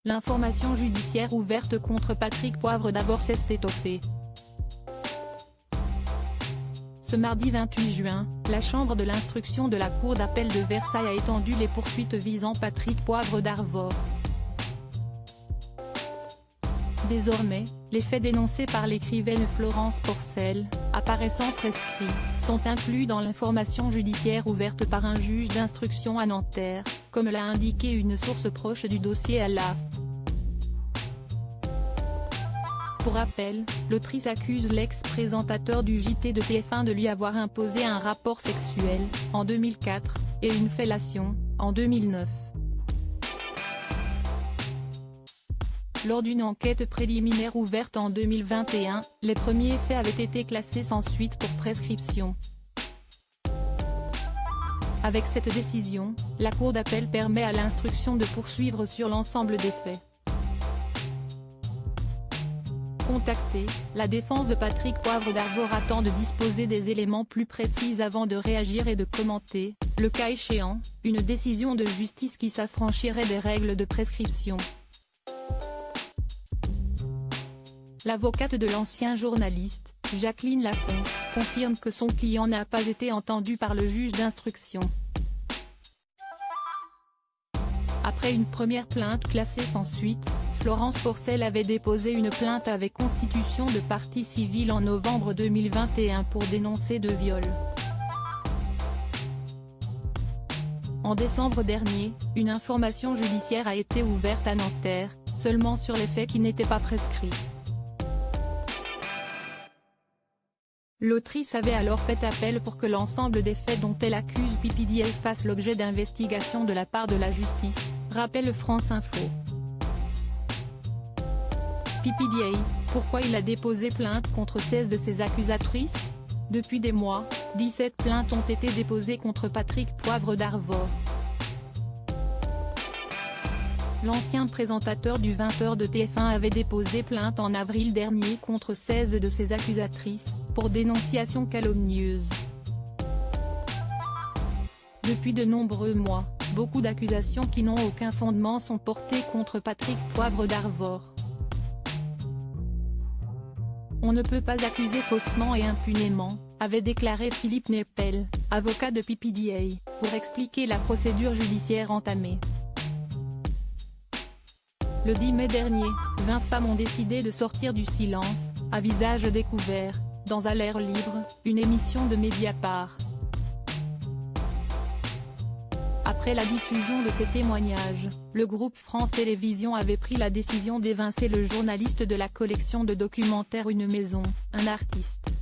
L'information judiciaire ouverte contre Patrick Poivre d'abord s'est étoffée. Ce mardi 28 juin, la Chambre de l'instruction de la Cour d'appel de Versailles a étendu les poursuites visant Patrick Poivre d'Arvor. Désormais, les faits dénoncés par l'écrivaine Florence Porcel, apparaissant prescrits, sont inclus dans l'information judiciaire ouverte par un juge d'instruction à Nanterre, comme l'a indiqué une source proche du dossier à l'AFP. Pour rappel, l'autrice accuse l'ex-présentateur du JT de TF1 de lui avoir imposé un rapport sexuel, en 2004, et une fellation, en 2009. Lors d'une enquête préliminaire ouverte en 2021, les premiers faits avaient été classés sans suite pour prescription. Avec cette décision, la Cour d'appel permet à l'instruction de poursuivre sur l'ensemble des faits. Contactée, la défense de Patrick Poivre d'Arvor attend de disposer des éléments plus précis avant de réagir et de commenter, le cas échéant, une décision de justice qui s'affranchirait des règles de prescription. L'avocate de l'ancien journaliste, Jacqueline Lafont, confirme que son client n'a pas été entendu par le juge d'instruction. Après une première plainte classée sans suite, Florence Porcel avait déposé une plainte avec constitution de partie civile en novembre 2021 pour dénoncer de viol. En décembre dernier, une information judiciaire a été ouverte à Nanterre, seulement sur les faits qui n'étaient pas prescrits. L'autrice avait alors fait appel pour que l'ensemble des faits dont elle accuse PPDA fasse l'objet d'investigation de la part de la justice, rappelle France Info. PPDA, pourquoi il a déposé plainte contre 16 de ses accusatrices? Depuis des mois, 17 plaintes ont été déposées contre Patrick Poivre d'Arvor. L'ancien présentateur du 20h de TF1 avait déposé plainte en avril dernier contre 16 de ses accusatrices, pour dénonciation calomnieuse. Depuis de nombreux mois, beaucoup d'accusations qui n'ont aucun fondement sont portées contre Patrick Poivre d'Arvor. On ne peut pas accuser faussement et impunément, avait déclaré Philippe Nepel, avocat de PPDA, pour expliquer la procédure judiciaire entamée. Le 10 mai dernier, 20 femmes ont décidé de sortir du silence, à visage découvert, dans À l'air libre, une émission de Mediapart. Après la diffusion de ces témoignages, le groupe France Télévisions avait pris la décision d'évincer le journaliste de la collection de documentaires Une maison, un artiste.